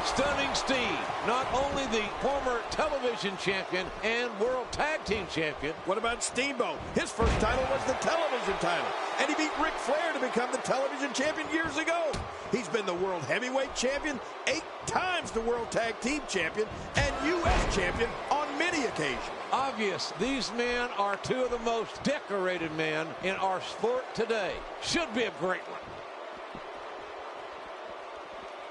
Stunning Steve, not only the former television champion and world tag team champion. What about Steamboat? His first title was the television title, and he beat Ric Flair to become the television champion years ago. He's been the world heavyweight champion, 8 times the world tag team champion, and U.S. champion on many occasions. Obvious, these men are 2 of the most decorated men in our sport today. Should be a great one.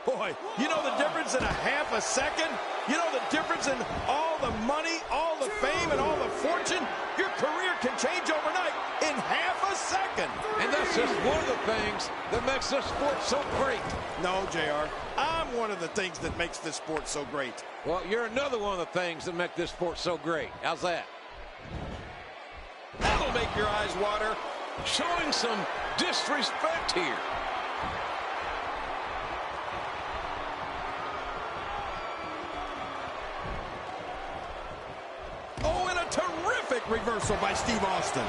Boy, you know the difference in a half a second? You know the difference in all the money, all the fame, and all the fortune? Your career can change overnight in half a second. And that's just one of the things that makes this sport so great. No, JR, I'm one of the things that makes this sport so great. Well, you're another one of the things that make this sport so great. How's that? That'll make your eyes water. Showing some disrespect here. Oh, and a terrific reversal by Steve Austin.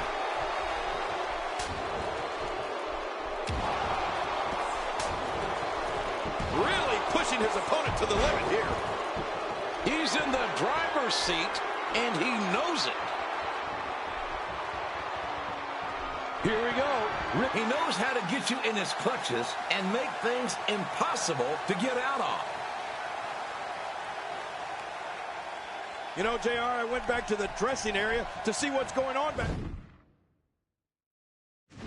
Really pushing his opponent to the limit here. He's in the driver's seat, and he knows it. Here we go. He knows how to get you in his clutches and make things impossible to get out of. You know, JR, I went back to the dressing area to see what's going on back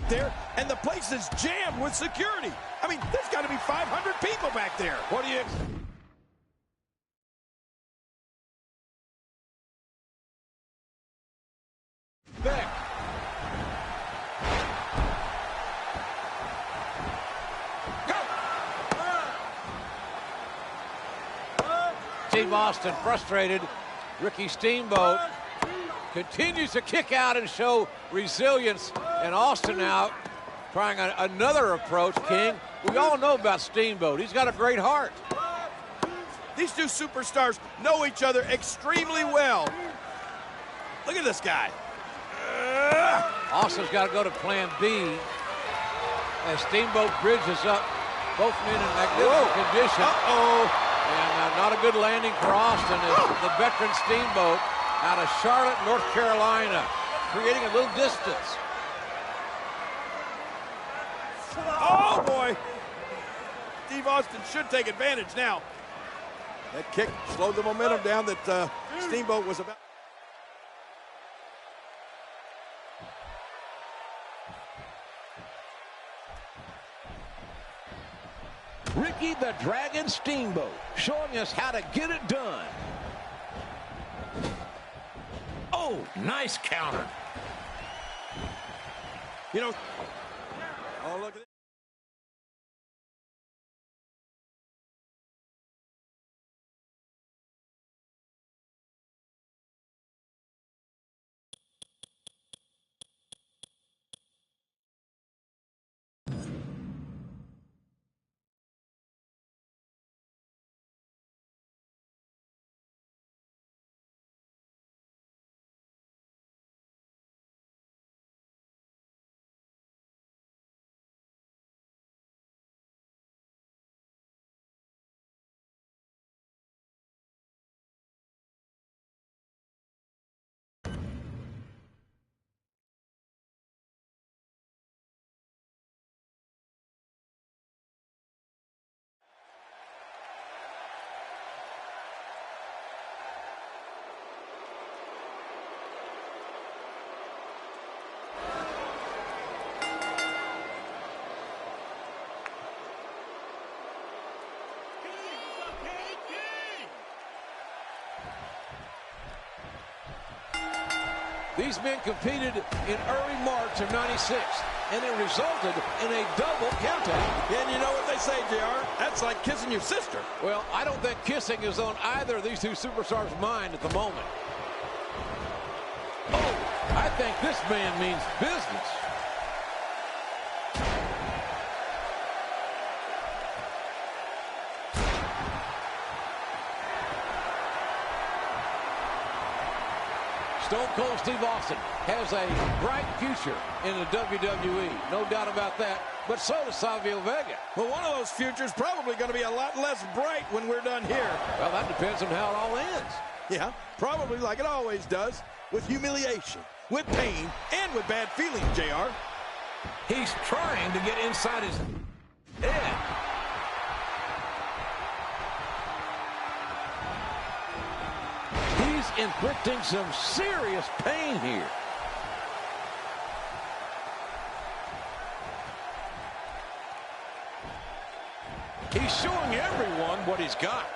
there, and the place is jammed with security. I mean, there's got to be 500 people back there. What do you... Beck. Steve Austin frustrated. Ricky Steamboat continues to kick out and show resilience. And Austin now trying another approach, King. We all know about Steamboat. He's got a great heart. These 2 superstars know each other extremely well. Look at this guy. Austin's got to go to plan B as Steamboat bridges up both men in magnificent condition. Uh-oh. And not a good landing for Austin as the veteran Steamboat out of Charlotte, North Carolina, creating a little distance. Oh, boy. Steve Austin should take advantage now. That kick slowed the momentum down that Steamboat was about. Ricky the Dragon Steamboat showing us how to get it done. Oh, nice counter. You know, oh, look at it. These men competed in early March of '96, and it resulted in a double countout. And you know what they say, JR? That's like kissing your sister. Well, I don't think kissing is on either of these 2 superstars' mind at the moment. Oh, I think this man means business. Stone Cold Steve Austin has a bright future in the WWE. No doubt about that. But so does Savio Vega. Well, one of those futures probably going to be a lot less bright when we're done here. Well, that depends on how it all ends. Yeah, probably like it always does, with humiliation, with pain, and with bad feelings, JR. He's trying to get inside his head. He's inflicting some serious pain here. He's showing everyone what he's got.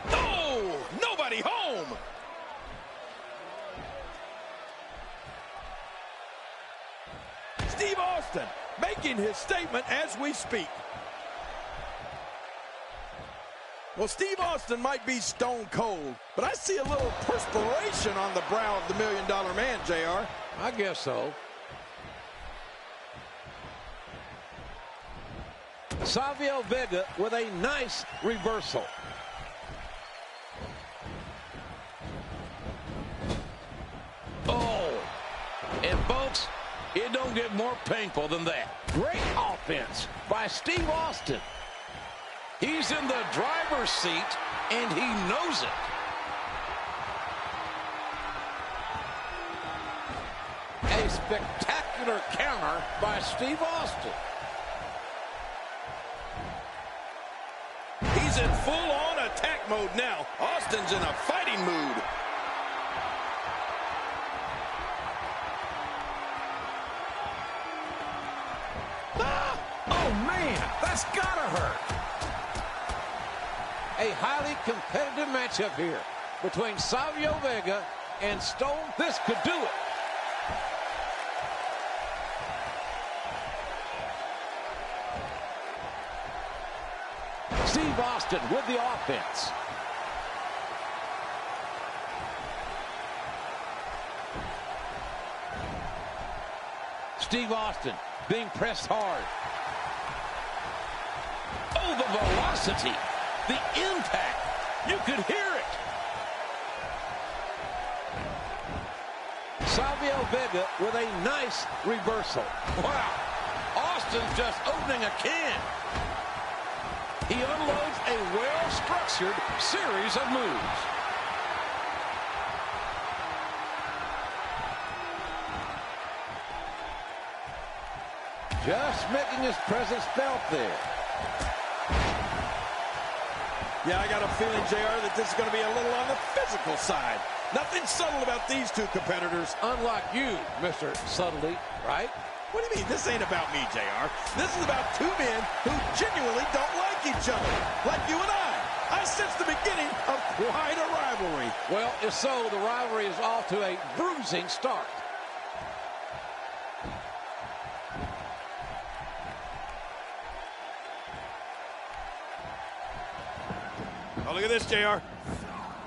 Oh, nobody home. Steve Austin making his statement as we speak. Well, Steve Austin might be stone cold, but I see a little perspiration on the brow of the $1 Million Man, JR. I guess so. Savio Vega with a nice reversal. Oh, and folks, it don't get more painful than that. Great offense by Steve Austin. He's in the driver's seat, and he knows it. A spectacular counter by Steve Austin. He's in full-on attack mode now. Austin's in a fighting mood. Ah! Oh, man, that's gotta hurt. A highly competitive matchup here between Savio Vega and Stone. This could do it. Steve Austin with the offense. Steve Austin being pressed hard. Oh, the velocity, the impact. You could hear it. Savio Vega with a nice reversal. Wow, Austin's just opening a can. He unloads a well-structured series of moves. Just making his presence felt there. Yeah, I got a feeling, JR, that this is going to be a little on the physical side. Nothing subtle about these two competitors. Unlike you, Mr. Subtlety, right? What do you mean? This ain't about me, JR. This is about two men who genuinely don't like each other, like you and I. I sense the beginning of quite a rivalry. Well, if so, the rivalry is off to a bruising start. Oh, look at this, JR.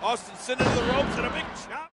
Austin sending to the ropes and a big chop.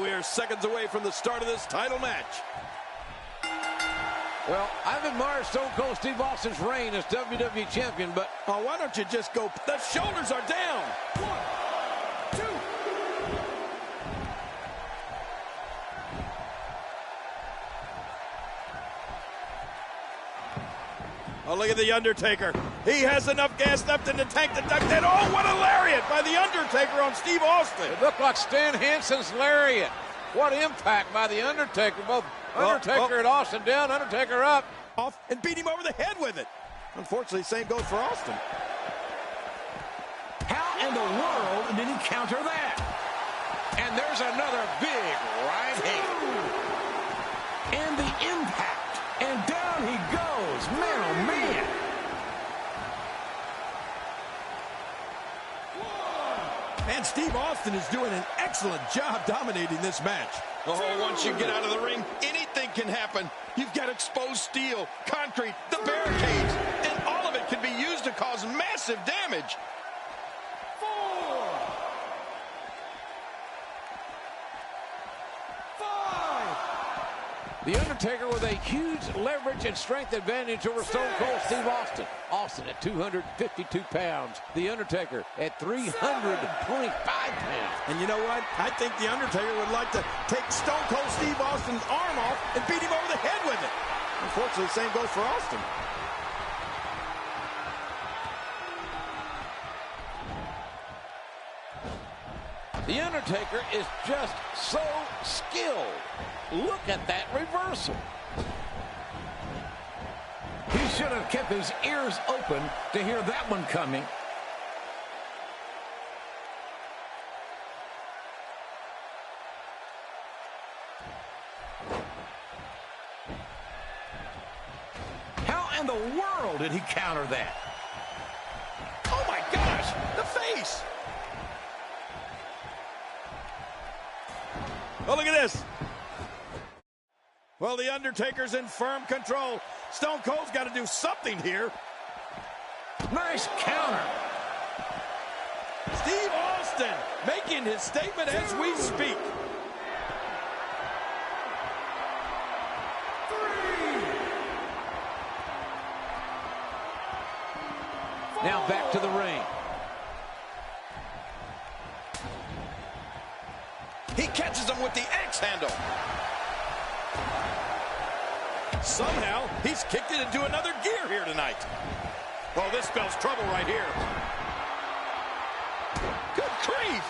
We are seconds away from the start of this title match. Well, I've admired Stone Cold Steve Austin's reign as WWE Champion, but Why don't you just go? The shoulders are down. 1, 2. Oh, look at The Undertaker. He has enough gas left in the tank to duck that. Oh, what a lariat by The Undertaker on Steve Austin. It looked like Stan Hansen's lariat. What impact by The Undertaker. Both Undertaker and Austin down, Undertaker up. Off and beat him over the head with it. Unfortunately, same goes for Austin. How in the world did he counter that? And there's another big right hand. And the impact. And down he goes. Man, oh, man. And Steve Austin is doing an excellent job dominating this match. Oh, once you get out of the ring, anything can happen. You've got exposed steel, concrete, the barricades, and all of it can be used to cause massive damage. The Undertaker with a huge leverage and strength advantage over Stone Cold Steve Austin. Austin at 252 pounds. The Undertaker at 325 pounds. And you know what? I think The Undertaker would like to take Stone Cold Steve Austin's arm off and beat him over the head with it. Unfortunately, same goes for Austin. The Undertaker is just so skilled. Look at that reversal. He should have kept his ears open to hear that one coming. How in the world did he counter that? Oh, my gosh, the face. Oh, look at this. Well, The Undertaker's in firm control. Stone Cold's got to do something here. Nice counter. Steve Austin making his statement as we speak. Now back to the ring. He catches him with the axe handle. Somehow, he's kicked it into another gear here tonight. Oh, this spells trouble right here. Good grief.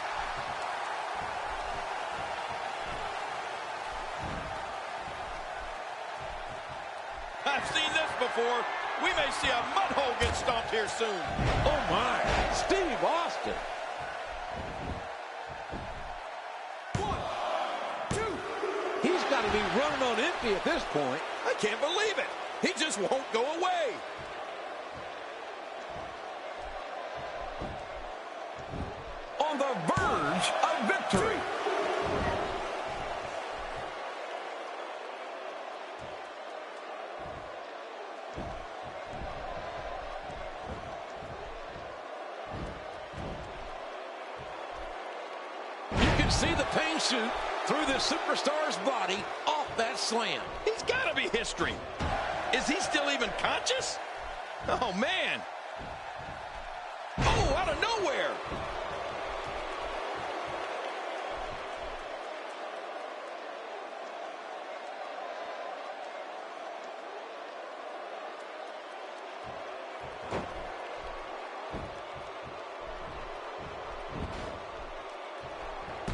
I've seen this before. We may see a mud hole get stomped here soon. Oh, my. Steve Austin. He's got to be running on empty at this point. I can't believe it. He just won't go away. On the verge of victory. You can see the pain shoot through this superstar's body off that slam. He's got to be history. Is he still even conscious? Oh, man. Oh, out of nowhere.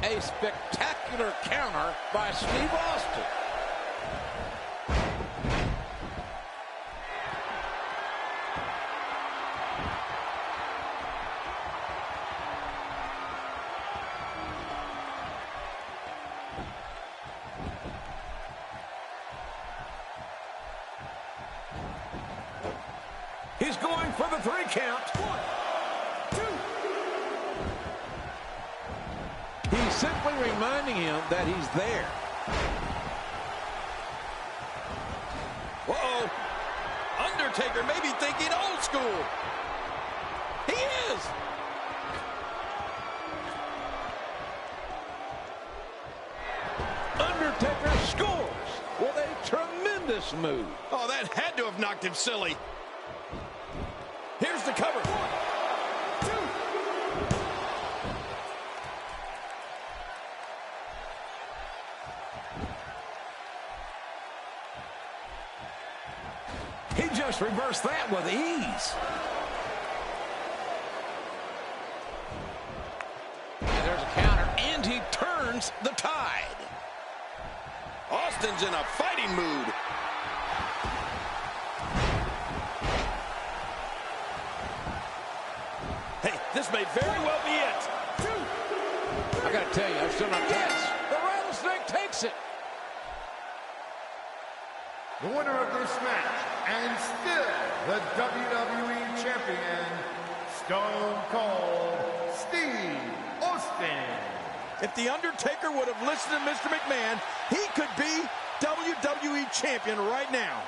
A spectacular counter by Steve Austin. He's going for the 3 count. 1, 2. He's simply reminding him that he's there. Uh-oh. Undertaker may be thinking old school. He is. Undertaker scores with a tremendous move. Oh, that had to have knocked him silly. Here's the cover. 1, 2. He just reversed that with ease. And there's a counter. And he turns the tide. Austin's in a fighting mood. Hey, this may very well be it. I got to tell you, I'm still not tense. The Rattlesnake takes it. The winner of this match, and still the WWE Champion, Stone Cold Steve Austin. If The Undertaker would have listened to Mr. McMahon, he could be WWE Champion right now.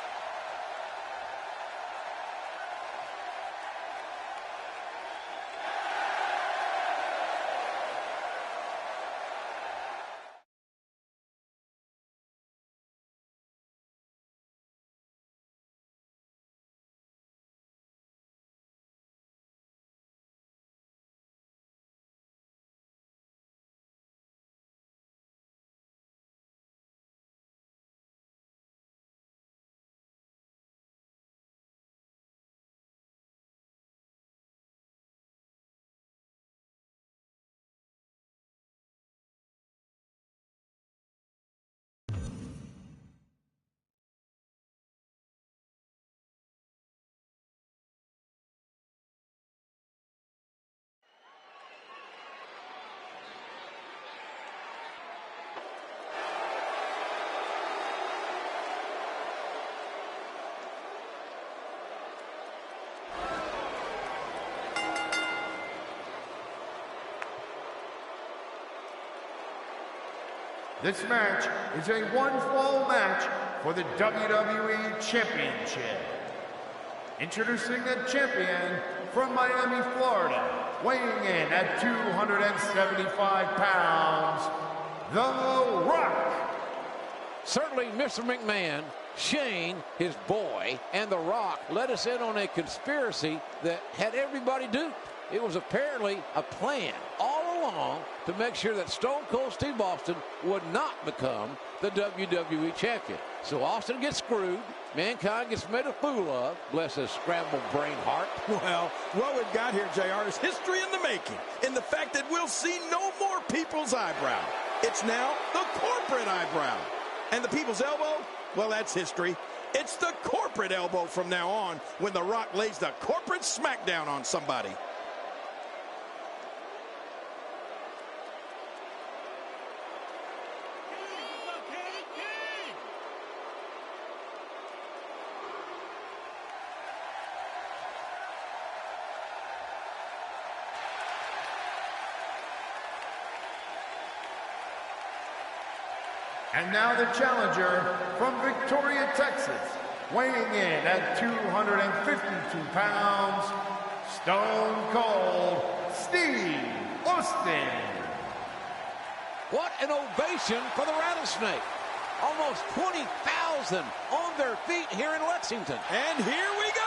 This match is a one-fall match for the WWE Championship. Introducing the champion from Miami, Florida, weighing in at 275 pounds, The Rock. Certainly, Mr. McMahon, Shane, his boy, and The Rock let us in on a conspiracy that had everybody duped. It was apparently a plan all along to make sure that Stone Cold Steve Austin would not become the WWE Champion. So Austin gets screwed. Mankind gets made a fool of. Bless his scrambled brain heart. Well, what we've got here, JR, is history in the making. In the fact that we'll see no more people's eyebrow. It's now the corporate eyebrow. And the people's elbow, well, that's history. It's the corporate elbow from now on when The Rock lays the corporate smackdown on somebody. And now the challenger from Victoria, Texas, weighing in at 252 pounds, Stone Cold Steve Austin. What an ovation for the Rattlesnake. Almost 20,000 on their feet here in Lexington. And here we go.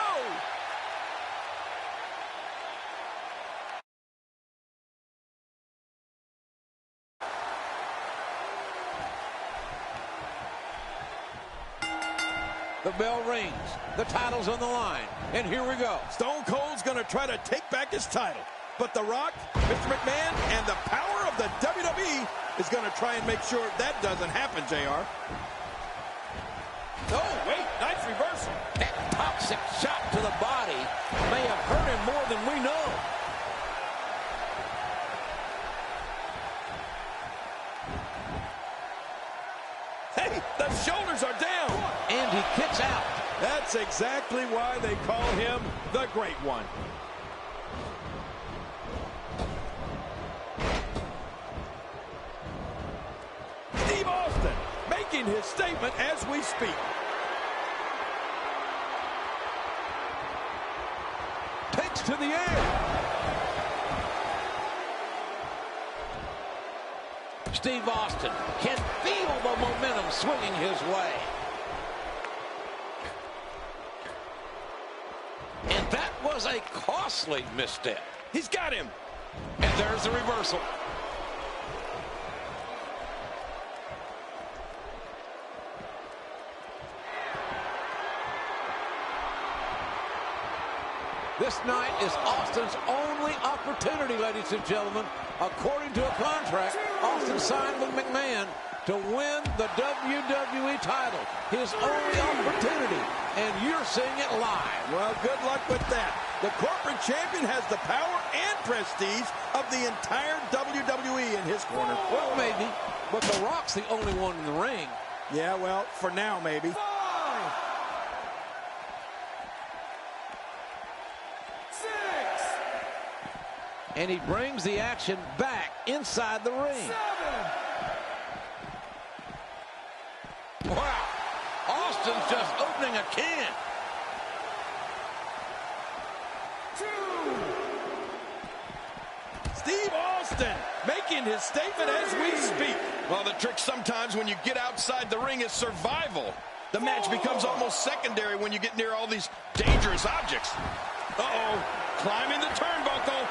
The bell rings. The title's on the line. And here we go. Stone Cold's going to try to take back his title. But The Rock, Mr. McMahon, and the power of the WWE is going to try and make sure that doesn't happen, JR. Oh, wait, nice reversal. That toxic shot to the body may have hurt him more than we know. Hey, the shoulders are down. And he kicks out. That's exactly why they call him the Great One. Steve Austin making his statement as we speak. Takes to the air. Steve Austin can feel the momentum swinging his way. And that was a costly misstep. He's got him. And there's the reversal. This night is Austin's only opportunity, ladies and gentlemen. According to a contract, Austin signed with McMahon to win the WWE title. His only opportunity, and you're seeing it live. Well, good luck with that. The corporate champion has the power and prestige of the entire WWE in his corner. Well, maybe, but The Rock's the only one in the ring. Yeah, well, for now, maybe. 5, 6, And he brings the action back inside the ring. 7. Wow. Austin's just opening a can. 2. Steve Austin making his statement as we speak. Well, the trick sometimes when you get outside the ring is survival. The match becomes almost secondary when you get near all these dangerous objects. Uh-oh, climbing the turnbuckle.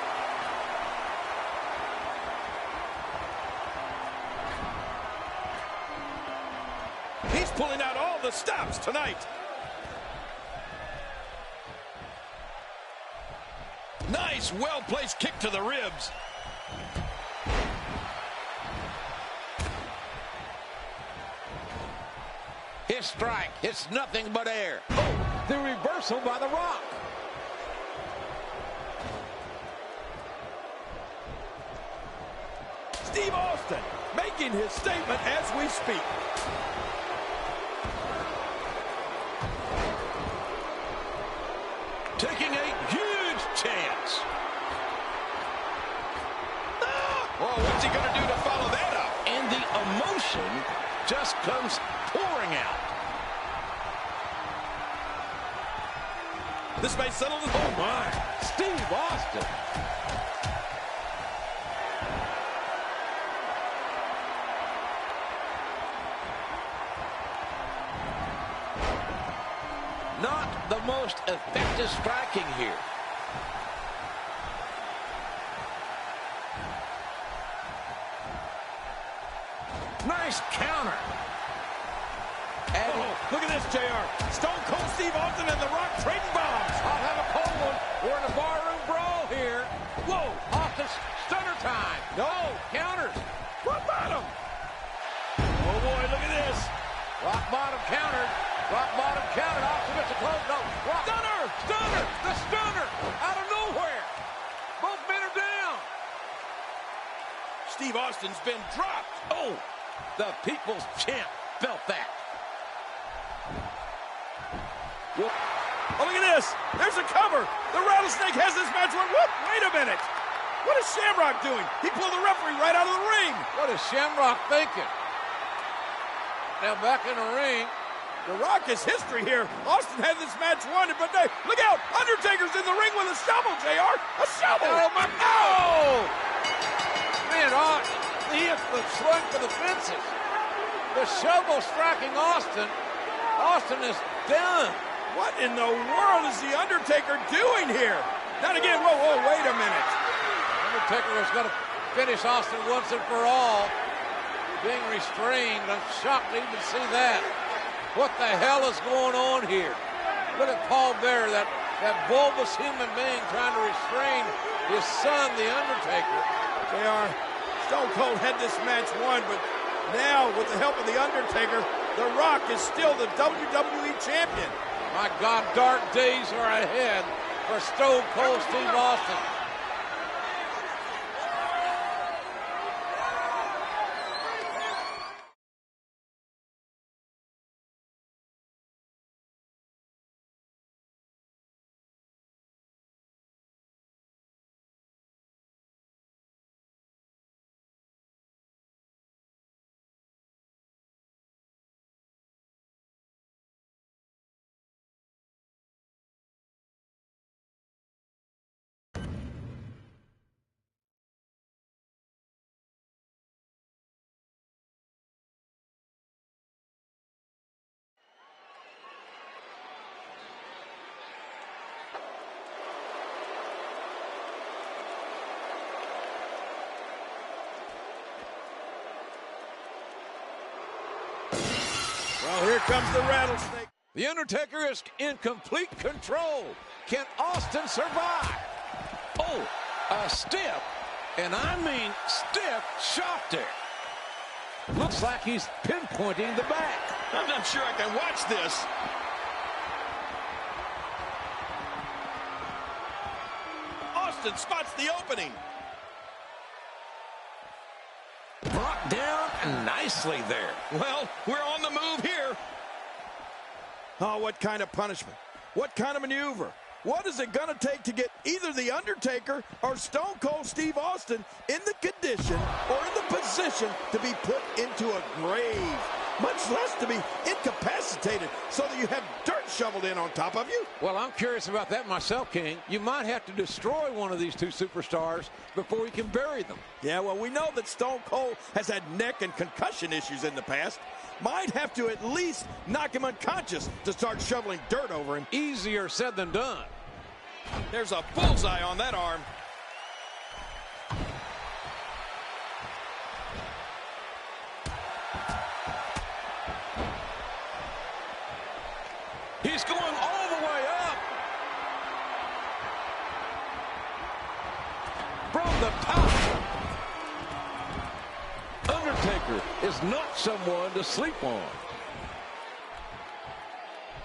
He's pulling out all the stops tonight. Nice, well-placed kick to the ribs. His strike hits nothing but air. Oh, the reversal by The Rock. Steve Austin making his statement as we speak. Taking a huge chance. Oh, what's he going to do to follow that up? And the emotion just comes pouring out. This may settle the... Oh, my. Steve Austin. Not the most effective striking here. Nice counter. And Look at this, JR. Stone Cold Steve Austin and The Rock trading bombs. I'll have a cold one. We're in a barroom brawl here. Whoa, Austin's stunner time. No, counters. Rock bottom. Oh, boy, look at this. Rock bottom countered. Rock bottom countered. Austin gets a close. No, Rock. Stunner. Stunner. The stunner. Out of nowhere. Both men are down. Steve Austin's been dropped. Oh, the people's champ felt that. Oh, look at this. There's a cover. The Rattlesnake has this match won. Whoop, wait a minute. What is Shamrock doing? He pulled the referee right out of the ring. What is Shamrock thinking? Now back in the ring. The Rock is history here. Austin had this match won, but they, look out. Undertaker's in the ring with a shovel, JR. A shovel. Oh, my. Oh! Man, he has swung for the fences. The shovel striking Austin. Austin is done. What in the world is the Undertaker doing here? Not again. Whoa, whoa, wait a minute. Undertaker was going to finish Austin once and for all. Being restrained. I'm shocked to even see that. What the hell is going on here? Look at Paul Bearer, that bulbous human being trying to restrain his son, the Undertaker. JR, Stone Cold had this match won, but now, with the help of the Undertaker, The Rock is still the WWE champion. My God, dark days are ahead for Stone Cold Steve Austin. Well, here comes the Rattlesnake. The Undertaker is in complete control. Can Austin survive? Oh, a stiff, and I mean stiff shot there. Looks like he's pinpointing the back. I'm not sure I can watch this. Austin spots the opening. Brought down nicely there. Well, we're on the move here. Oh, what kind of punishment? What kind of maneuver? What is it going to take to get either The Undertaker or Stone Cold Steve Austin in the condition or in the position to be put into a grave, much less to be incapacitated so that you have dirt shoveled in on top of you? Well, I'm curious about that myself, King. You might have to destroy one of these two superstars before you can bury them. Yeah, well, we know that Stone Cold has had neck and concussion issues in the past. Might have to at least knock him unconscious to start shoveling dirt over him. Easier said than done. There's a bullseye on that arm. He's going all the way up. From the top. Undertaker is not someone to sleep on.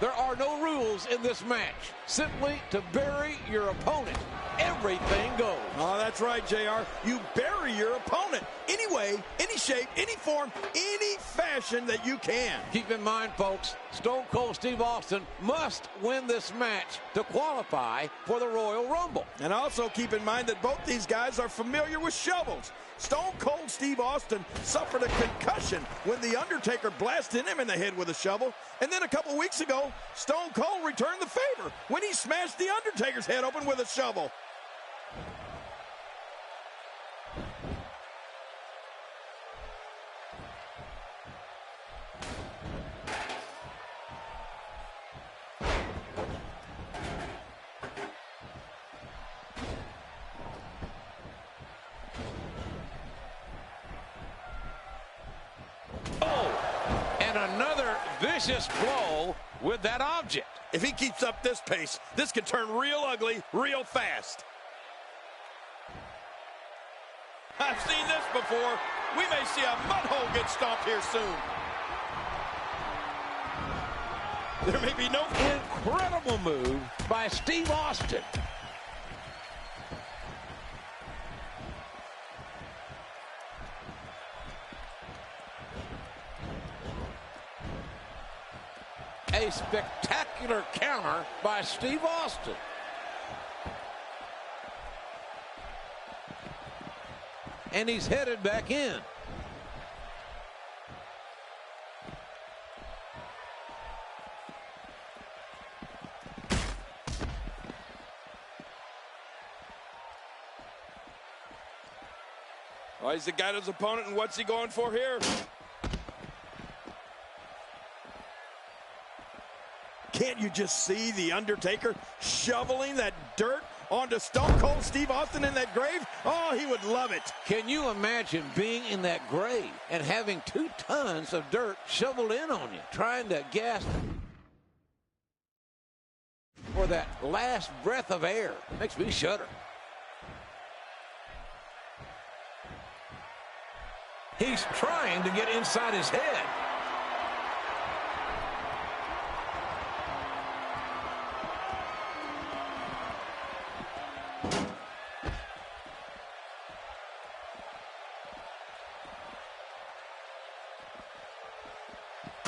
There are no rules in this match. Simply to bury your opponent. Everything goes. Oh, that's right, JR. You bury your opponent any way, any shape, any form, any fashion that you can. Keep in mind, folks, Stone Cold Steve Austin must win this match to qualify for the Royal Rumble. And also keep in mind that both these guys are familiar with shovels. Stone Cold Steve Austin suffered a concussion when The Undertaker blasted him in the head with a shovel. And then a couple weeks ago, Stone Cold returned the favor when he smashed The Undertaker's head open with a shovel. Another vicious blow with that object. If he keeps up this pace, this could turn real ugly real fast. I've seen this before. We may see a mud hole get stomped here soon. There may be no incredible move by Steve Austin. A spectacular counter by Steve Austin. And he's headed back in. Well, he's got his opponent, and what's he going for here? Can't you just see The Undertaker shoveling that dirt onto Stone Cold Steve Austin in that grave? Oh, he would love it. Can you imagine being in that grave and having 2 tons of dirt shoveled in on you, trying to gasp for that last breath of air? Makes me shudder. He's trying to get inside his head.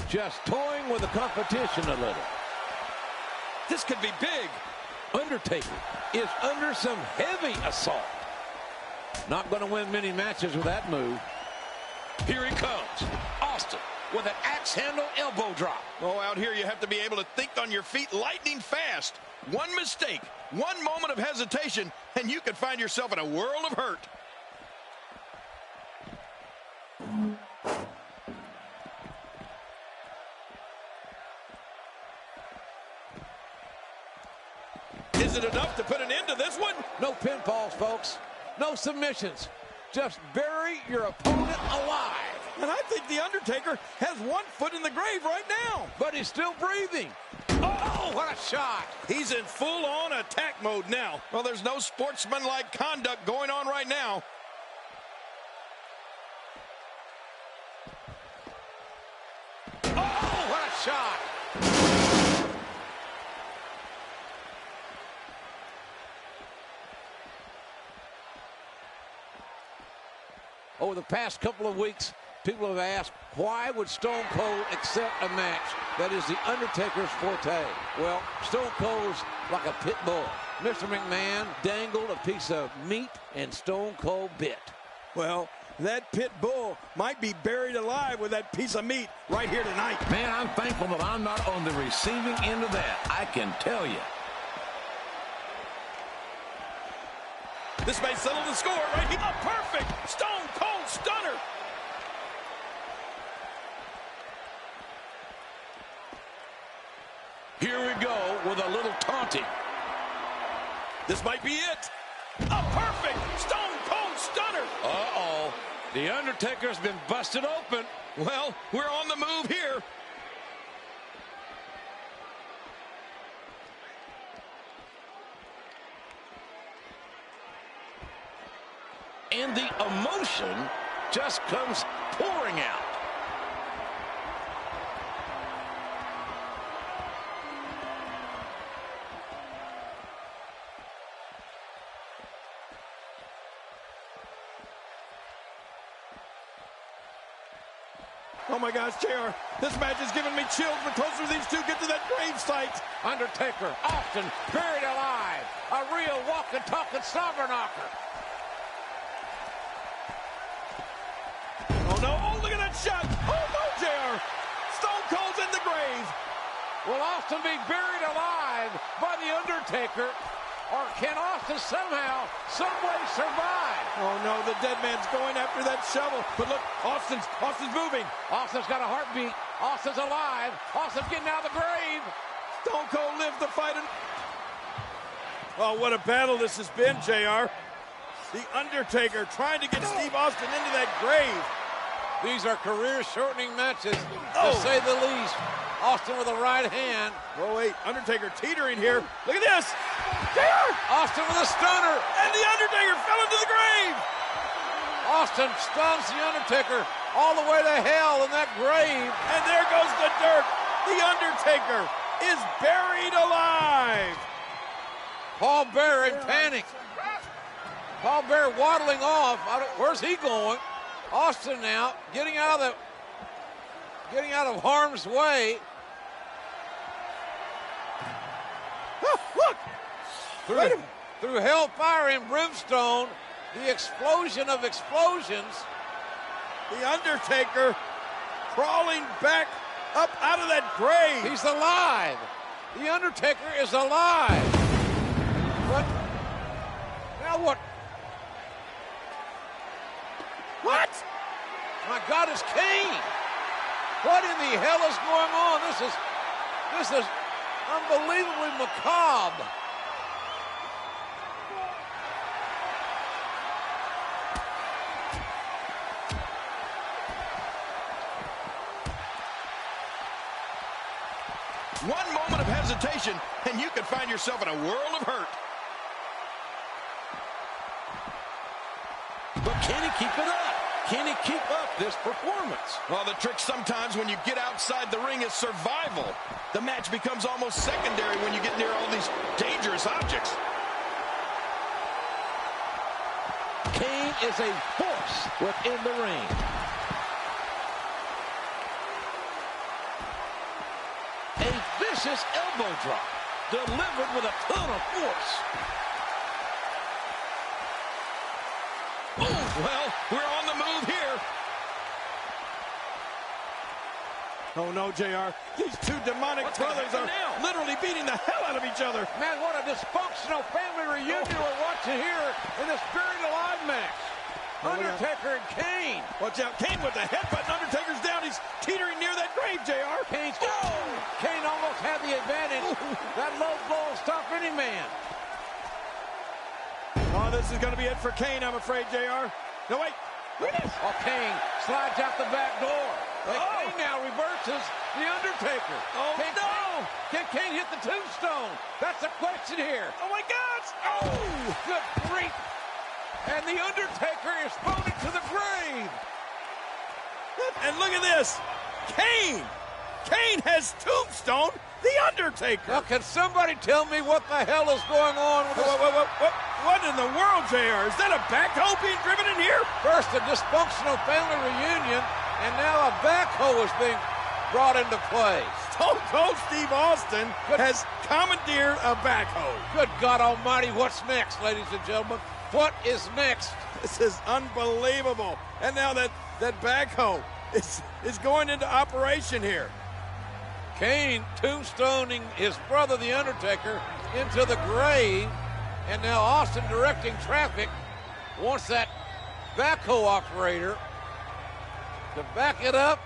Just toying with the competition a little. This could be big. Undertaker is under some heavy assault. Not going to win many matches with that move. Here he comes. Austin with an axe handle elbow drop. Oh, out here you have to be able to think on your feet lightning fast. One mistake, one moment of hesitation, and you could find yourself in a world of hurt. Is it enough to put an end to this one? No pinfalls, folks. No submissions. Just bury your opponent alive. And I think The Undertaker has one foot in the grave right now. But he's still breathing. Oh! Oh, what a shot. He's in full-on attack mode now. Well, there's no sportsmanlike conduct going on right now. Oh, what a shot. Over the past couple of weeks, people have asked, why would Stone Cold accept a match that is The Undertaker's forte? Well, Stone Cold's like a pit bull. Mr. McMahon dangled a piece of meat and Stone Cold bit. Well, that pit bull might be buried alive with that piece of meat right here tonight. Man, I'm thankful that I'm not on the receiving end of that. I can tell you. This may settle the score right here. A perfect Stone Cold Stunner. Here we go with a little taunting. This might be it. A perfect Stone Cold Stunner. Uh-oh. The Undertaker's been busted open. Well, we're on the move here. And the emotion just comes pouring out. Oh my gosh, JR, this match is giving me chills the closer these two get to that grave site. Undertaker, Austin, buried alive. A real walking, talking slobber knocker. Oh no, oh look at that shot. Oh no, JR. Stone Cold's in the grave. Will Austin be buried alive by The Undertaker? Or can Austin somehow, someway survive? Oh no, the dead man's going after that shovel. But look, Austin's moving. Austin's got a heartbeat. Austin's alive. Austin's getting out of the grave. Stone Cold lives the fight. Oh, what a battle this has been, JR. The Undertaker trying to get Steve Austin into that grave. These are career-shortening matches, to say the least. Austin with a right hand. Oh, wait, Undertaker teetering here. Look at this. JR! Austin with a stunner. And the Undertaker fell into the grave. Austin stuns the Undertaker all the way to hell in that grave. And there goes the dirt. The Undertaker is buried alive. Paul Bearer in panic. Paul Bearer waddling off. Where's he going? Austin now getting out of harm's way. Oh, look. Through hellfire and brimstone, the explosion of explosions. The Undertaker crawling back up out of that grave. He's alive. The Undertaker is alive. But now what? What? My God, it's Kane. What in the hell is going on? This is unbelievably macabre. One moment of hesitation, and you could find yourself in a world of hurt. But can he keep it up? Can he keep up this performance? Well, the trick sometimes when you get outside the ring is survival. The match becomes almost secondary when you get near all these dangerous objects. Kane is a force within the ring. A vicious elbow drop delivered with a ton of force. Well, we're on the move here. Oh no, JR. These two demonic brothers are literally beating the hell out of each other. Man, what a dysfunctional family reunion we're watching here in this buried alive match. Undertaker and Kane. Watch out. Kane with the headbutt. Undertaker's down. He's teetering near that grave, JR. Kane almost had the advantage. That low blow will stop any man. Oh, this is going to be it for Kane, I'm afraid, JR. No, wait. Look at this. Oh, Kane slides out the back door. And Kane now reverses The Undertaker. Oh, no! Can Kane hit the tombstone? That's the question here. Oh, my gosh! Oh, good grief. And The Undertaker is thrown into the grave. And look at this. Kane has tombstone The Undertaker. Now, can somebody tell me what the hell is going on with this? What in the world, JR? Is that a backhoe being driven in here? First, a dysfunctional family reunion, and now a backhoe is being brought into play. Stone Cold Steve Austin has commandeered a backhoe. Good God Almighty, what's next, ladies and gentlemen? What is next? This is unbelievable. And now that backhoe is going into operation here. Kane tombstoning his brother, The Undertaker, into the grave. And now Austin directing traffic wants that backhoe operator to back it up,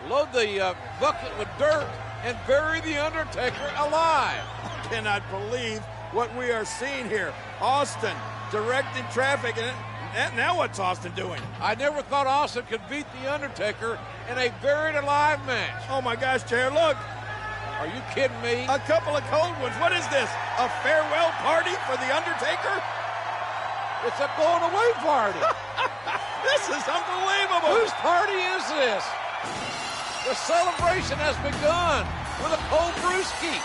load the bucket with dirt, and bury The Undertaker alive. I cannot believe what we are seeing here. Austin directing traffic, and now what's Austin doing? I never thought Austin could beat The Undertaker in a buried alive match. Oh my gosh, Jared, look. Are you kidding me? A couple of cold ones. What is this? A farewell party for The Undertaker? It's a going away party. This is unbelievable. Whose party is this? The celebration has begun with a cold brewski.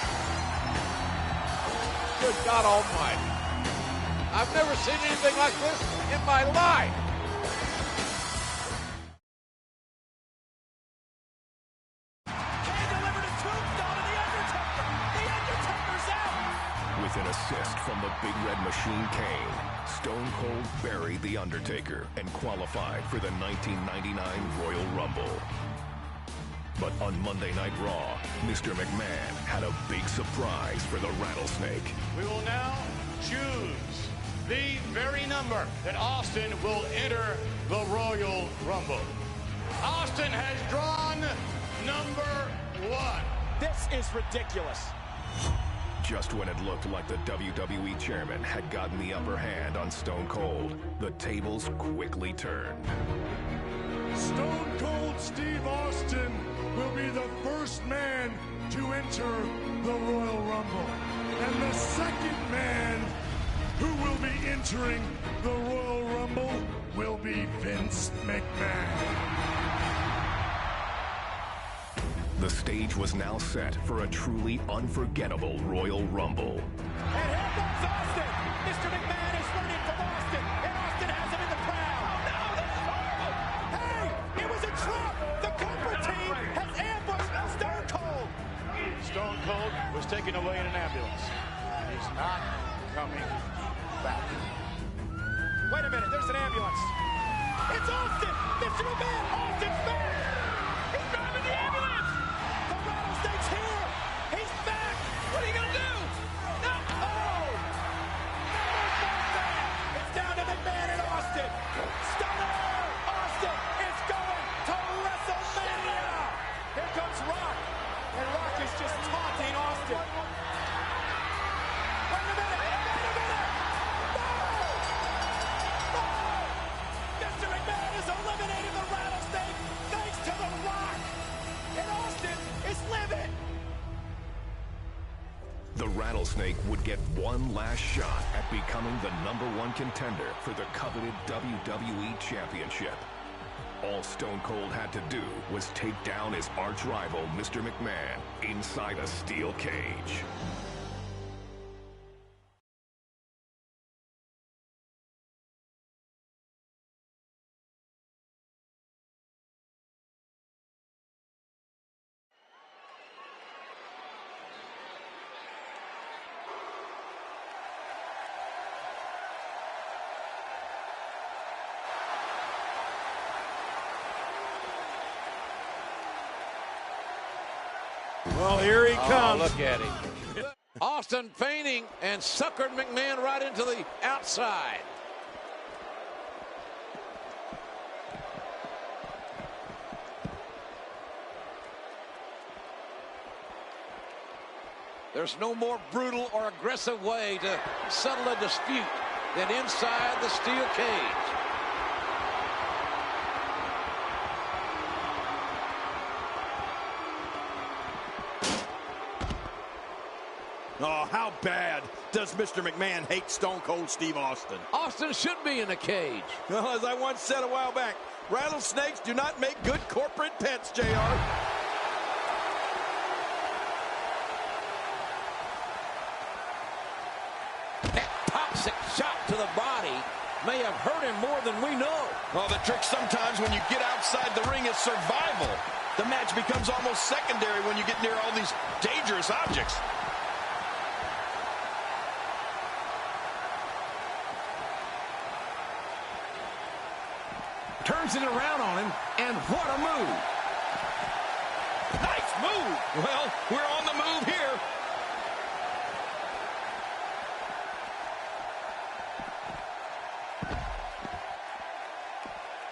Good God Almighty. I've never seen anything like this in my life. With an assist from the Big Red Machine Kane, Stone Cold buried The Undertaker and qualified for the 1999 Royal Rumble. But on Monday Night Raw, Mr. McMahon had a big surprise for the Rattlesnake. We will now choose the very number that Austin will enter the Royal Rumble. Austin has drawn number 1. This is ridiculous. Just when it looked like the WWE chairman had gotten the upper hand on Stone Cold, the tables quickly turned. Stone Cold Steve Austin will be the first man to enter the Royal Rumble. And the second man who will be entering the Royal Rumble will be Vince McMahon. The stage was now set for a truly unforgettable Royal Rumble. And here comes Austin. Mr. McMahon is running from Austin, and Austin has him in the crowd. No, this is horrible. Hey, it was a trap. The corporate team has ambushed Stone Cold. Stone Cold was taken away in an ambulance. He's not coming back. Wait a minute, there's an ambulance. It's Austin. Mr. McMahon, Austin's back. He's driving the ambulance. The Rattlesnake's here. He's back. What are you going to do? No. Oh. It's down to McMahon and Austin. Stunner. Austin is going to WrestleMania. Here comes Rock. And Rock is just taunting Austin. Wait a minute. No. Mr. McMahon is eliminating the Rattlesnake thanks to The Rock. And Austin is living. The Rattlesnake would get one last shot at becoming the #1 contender for the coveted WWE Championship. All Stone Cold had to do was take down his arch-rival, Mr. McMahon, inside a steel cage. Well, here he comes. Look at him. Austin feigning and suckered McMahon right into the outside. There's no more brutal or aggressive way to settle a dispute than inside the steel cage. Oh, how bad does Mr. McMahon hate Stone Cold Steve Austin? Austin should be in a cage. Well, as I once said a while back, rattlesnakes do not make good corporate pets, JR. That toxic shot to the body may have hurt him more than we know. Well, the trick sometimes when you get outside the ring is survival. The match becomes almost secondary when you get near all these dangerous objects. Turns it around on him, and what a move. Nice move. Well, we're on the move here.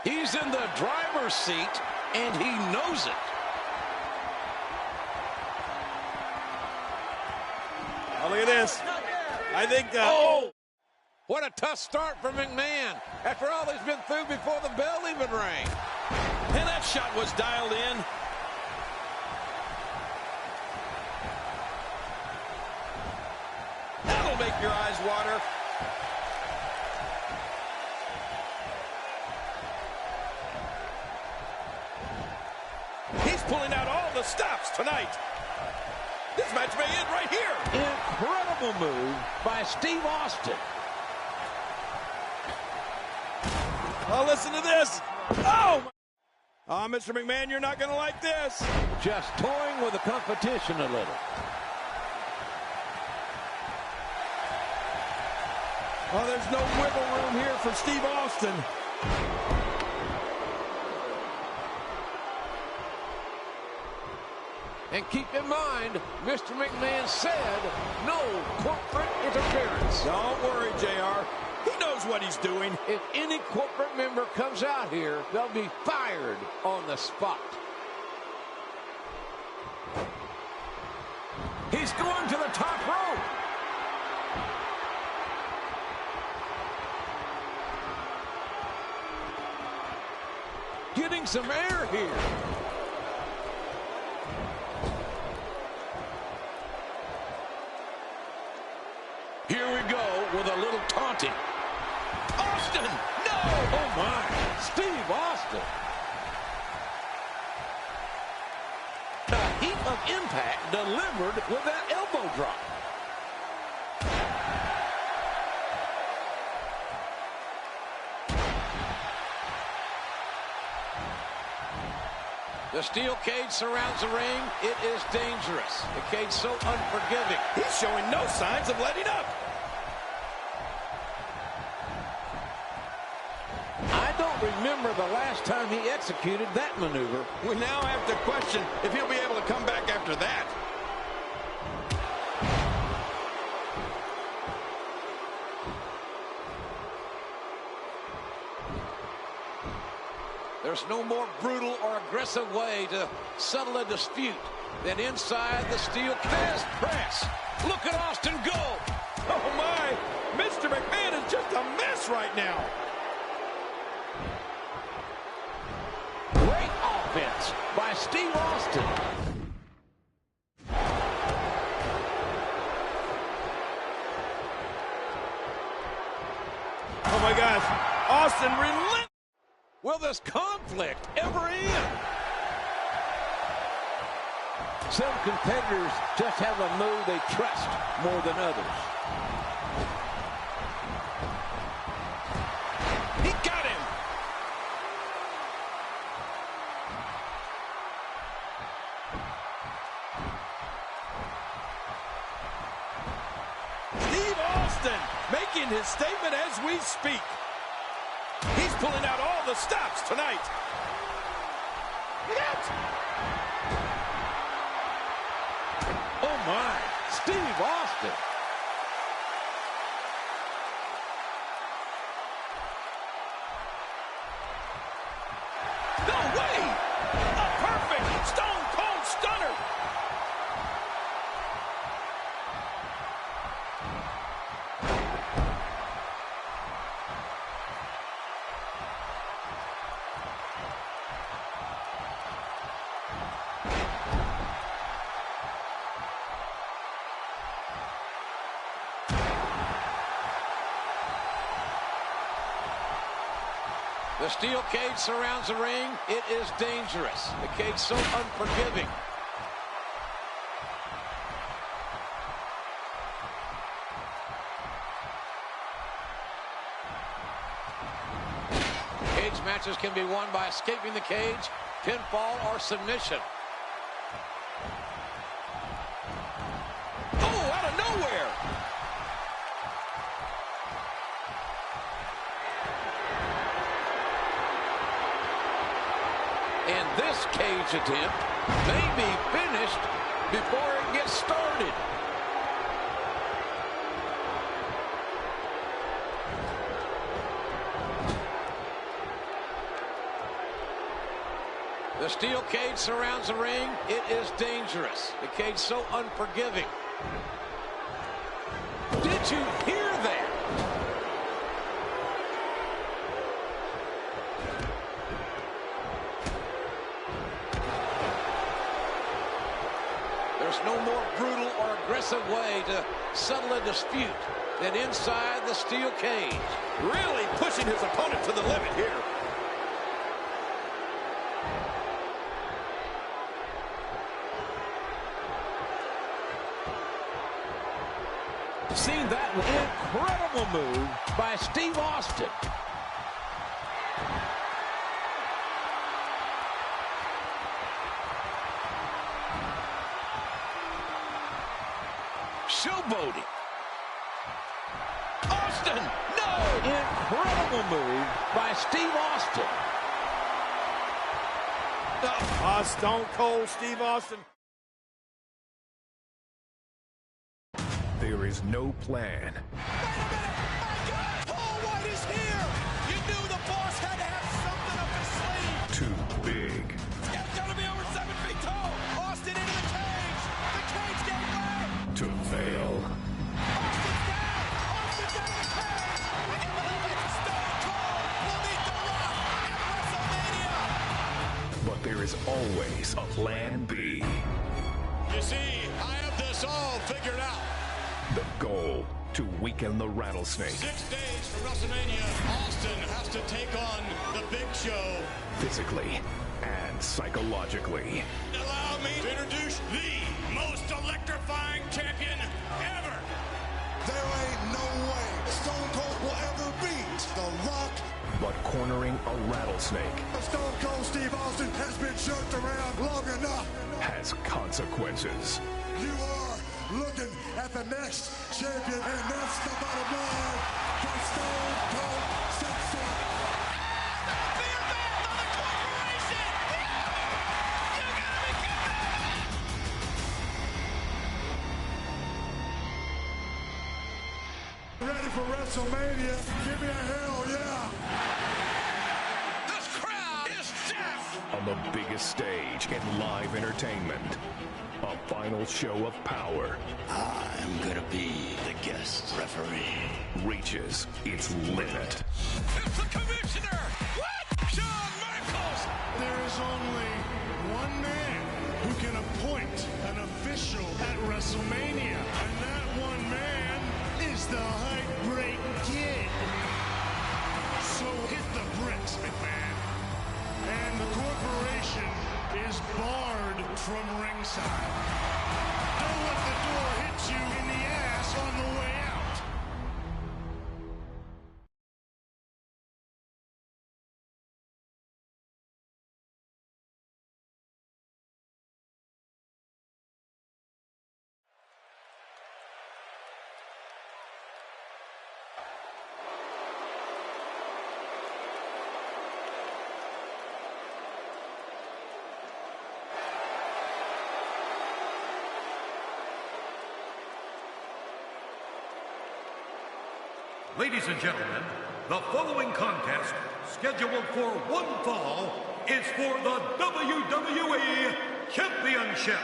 He's in the driver's seat, and he knows it. Oh, look at this. I think... Oh! What a tough start for McMahon. After all he's been through before the bell even rang. And that shot was dialed in. That'll make your eyes water. He's pulling out all the stops tonight. This match may end right here. Incredible move by Steve Austin. Oh, listen to this. Oh, Mr. McMahon, you're not going to like this. Just toying with the competition a little. Oh, there's no wiggle room here for Steve Austin. And keep in mind, Mr. McMahon said no corporate interference. Don't worry, JR. He knows what he's doing. If any corporate member comes out here, they'll be fired on the spot. He's going to the top rope. Getting some air here. Here we go with a little taunting. Austin, no! Oh, my. Steve Austin. A heap of impact delivered with that elbow drop. The steel cage surrounds the ring. It is dangerous. The cage so unforgiving. He's showing no signs of letting up. I don't remember the last time he executed that maneuver. We now have to question if he'll be able to come back after that. There's no more brutal or aggressive way to settle a dispute than inside the steel cage press. Look at Austin go. Oh, my. Mr. McMahon is just a mess right now. Great offense by Steve Austin. Oh, my gosh. Austin relentless. Will this conflict ever end? Some competitors just have a move they trust more than others. He got him. Steve Austin making his statement as we speak. He's pulling out all the stops tonight. Look out! Oh, my. Steve Austin. No way! A perfect Stone Cold Stunner! The steel cage surrounds the ring. It is dangerous. The cage so unforgiving. Cage matches can be won by escaping the cage, pinfall, or submission. Oh, out of nowhere! And this cage attempt may be finished before it gets started. The steel cage surrounds the ring. It is dangerous. The cage so unforgiving. Did you hear that? There's no more brutal or aggressive way to settle a dispute than inside the steel cage. Really pushing his opponent to the limit here. Seen that incredible move by Steve Austin. Showboating. Austin, no! Incredible move by Steve Austin. Stone Cold Steve Austin. There is no plan. Wait a minute! My God! Paul White is here! You knew the boss had to have something up his sleeve! Too big. It's got to be over 7 feet tall! Austin into the cage! The cage gave way! To fail. Austin's down! Austin's out of the cage! I can't believe it! Stone Cold will meet The Rock at WrestleMania! But there is always a plan B. You see, I have this all figured out. The goal, to weaken the Rattlesnake. 6 days from WrestleMania, Austin has to take on the Big Show. Physically and psychologically. Allow me to introduce the most electrifying champion ever. There ain't no way Stone Cold will ever beat The Rock. But cornering a rattlesnake Stone Cold Steve Austin has been jerked around long enough. has consequences. You are looking at the next champion, and that's the bottom line for Stone Cold Sexy. The event of the corporation! You gotta be kidding me! Ready for WrestleMania? Give me a hell yeah! This crowd is deaf! On the biggest stage in live entertainment. A final show of power I'm gonna be the guest referee. reaches its limit. It's the commissioner! What? Shawn Michaels! There is only one man who can appoint an official at WrestleMania, and that one man is the Heartbreak Kid. So hit the bricks, McMahon. And the corporation is barred from ringside. Don't let the door hit you in the ass on the way out. Ladies and gentlemen, the following contest, scheduled for one fall, is for the WWE Championship.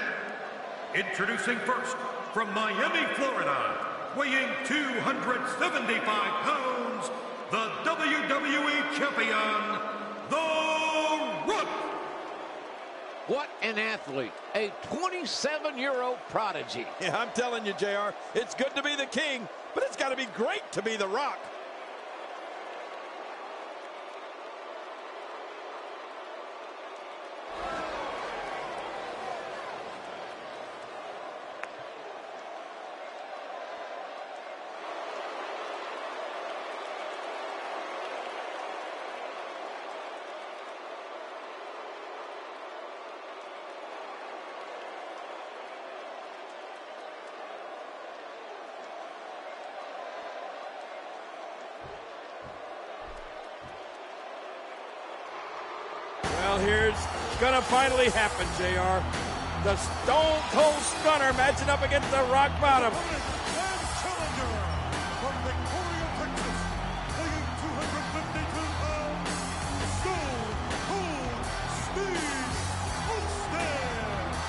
Introducing first, from Miami, Florida, weighing 275 pounds, the WWE Champion, The Rock. What an athlete. A 27-year-old prodigy. Yeah, I'm telling you, JR, it's good to be the king, but it's got to be great to be The Rock. it's going to finally happen, JR. The Stone Cold Stunner matching up against the Rock Bottom. Challenger from Victoria, Texas, weighing 252 pounds, Stone Cold Steve Austin.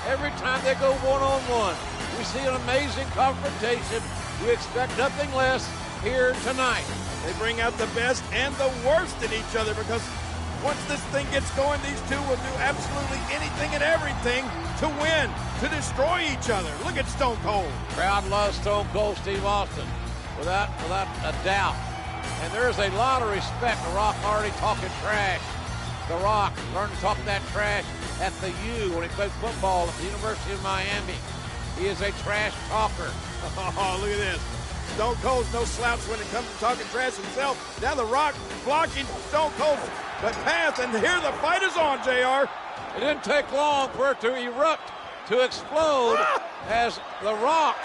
Every time they go one-on-one, we see an amazing confrontation. We expect nothing less here tonight. They bring out the best and the worst in each other because once this thing gets going, these two will do absolutely anything and everything to win, to destroy each other. Look at Stone Cold. Crowd loves Stone Cold Steve Austin, without a doubt. And there's a lot of respect. The Rock already talking trash. The Rock learned to talk that trash at the U when he played football at the University of Miami. He is a trash talker. Oh, look at this. Stone Cold's no slouch when it comes to talking trash himself. Now the Rock blocking Stone Cold's path, and here the fight is on, JR. It didn't take long for it to erupt, to explode, as the Rock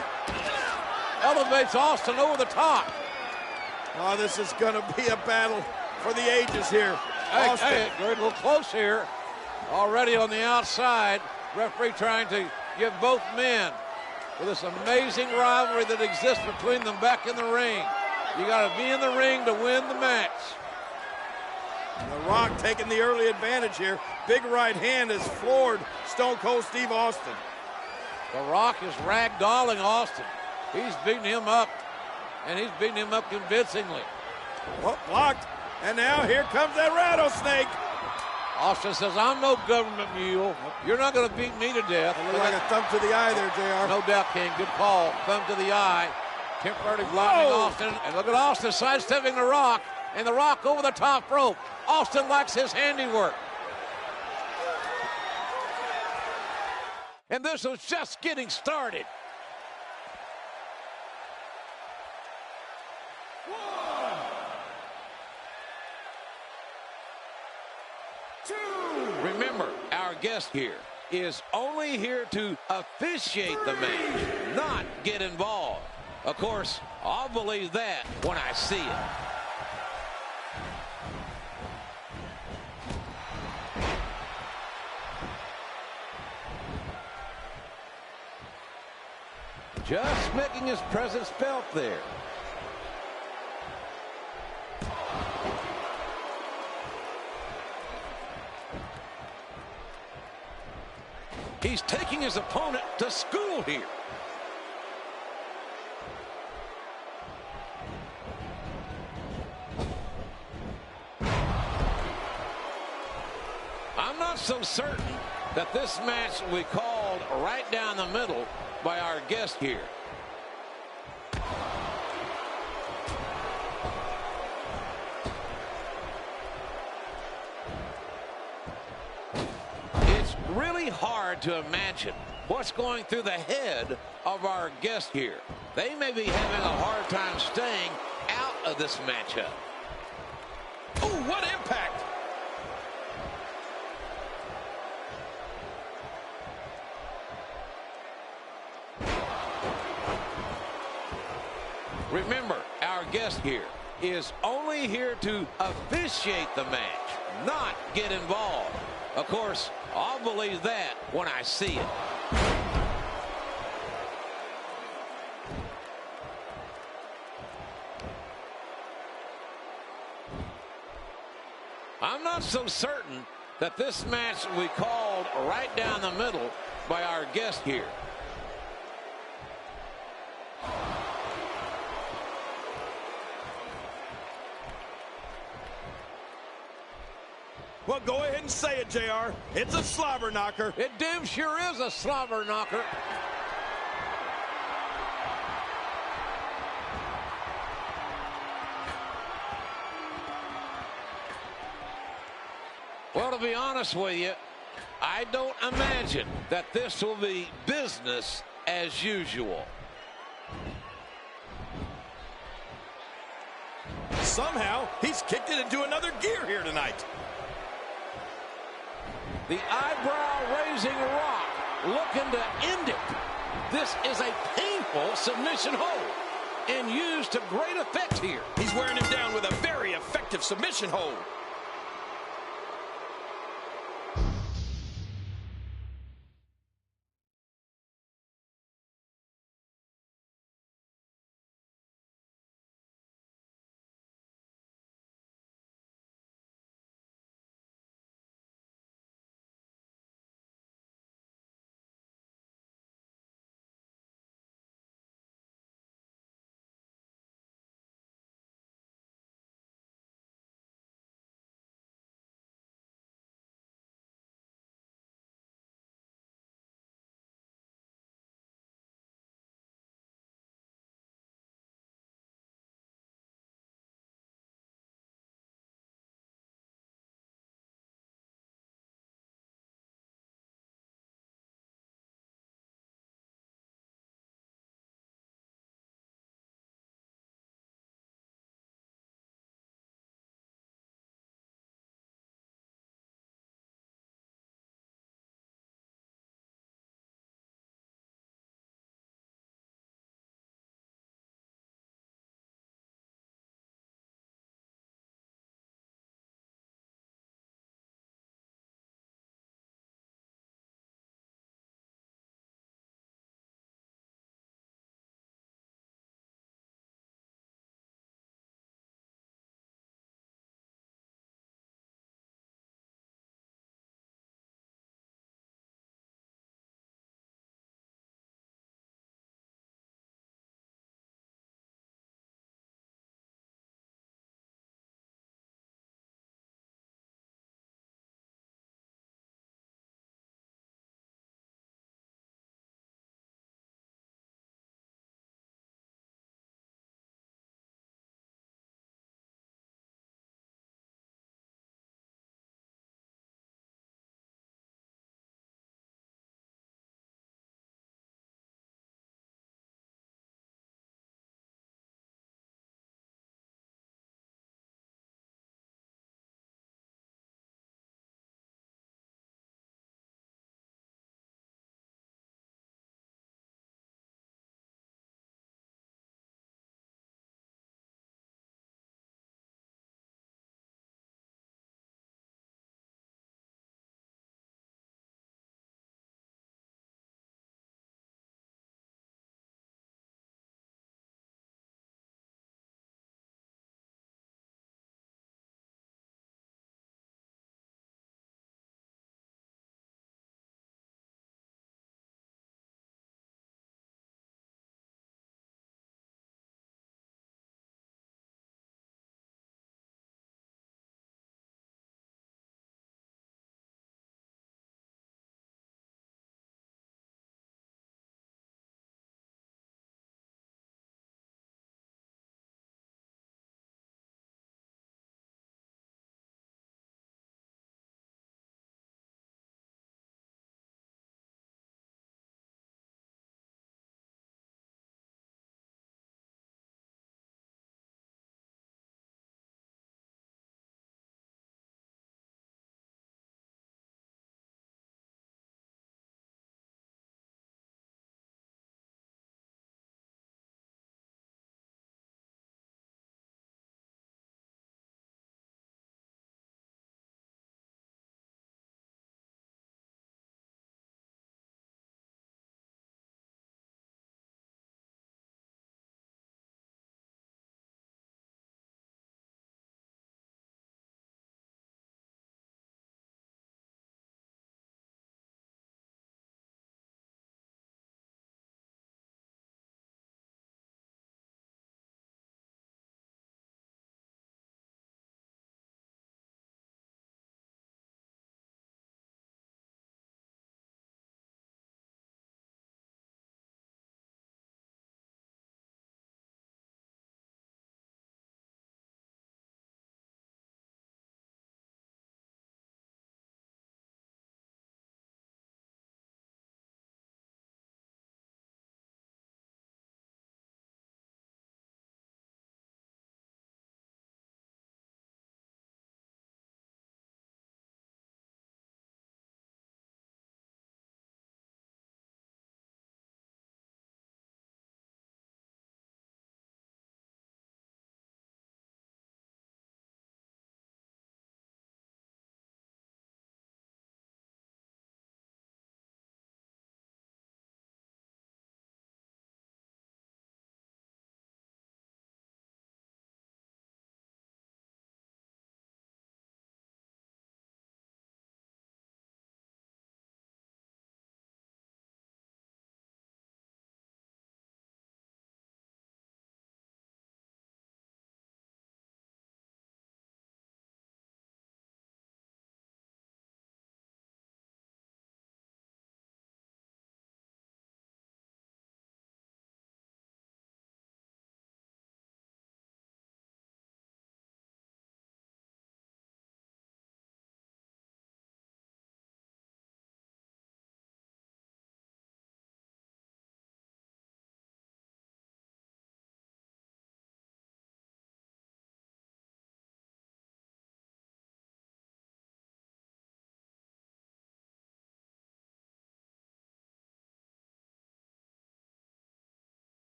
elevates Austin over the top. Oh, this is going to be a battle for the ages here. Hey, we're a little close here. Already on the outside, referee trying to give both men with this amazing rivalry that exists between them back in the ring. You got to be in the ring to win the match. The Rock taking the early advantage here. Big right hand has floored Stone Cold Steve Austin. The Rock is ragdolling Austin. He's beating him up, and he's beating him up convincingly. Oh, blocked, and now here comes that rattlesnake. Austin says, I'm no government mule. You're not going to beat me to death. Look like a thumb to the eye there, JR. No doubt, King. Good call. Thumb to the eye. Temporarily blocking Austin. And look at Austin sidestepping the Rock. And the Rock over the top rope. Austin likes his handiwork. And this was just getting started. Remember, our guest here is only here to officiate the match, not get involved. Of course, I'll believe that when I see it. Just making his presence felt there. He's taking his opponent to school here. I'm not so certain that this match will be called right down the middle by our guest here. It's really hard to imagine what's going through the head of our guest here. They may be having a hard time staying out of this matchup. Oh, what impact! Remember, our guest here is only here to officiate the match, not get involved. Of course, I'll believe that when I see it. I'm not so certain that this match will be called right down the middle by our guest here. Well, go ahead and say it, JR. It's a slobber knocker. It damn sure is a slobber knocker. Well, to be honest with you, I don't imagine that this will be business as usual. Somehow, he's kicked it into another gear here tonight. The eyebrow-raising Rock looking to end it. This is a painful submission hold and used to great effect here. He's wearing him down with a very effective submission hold.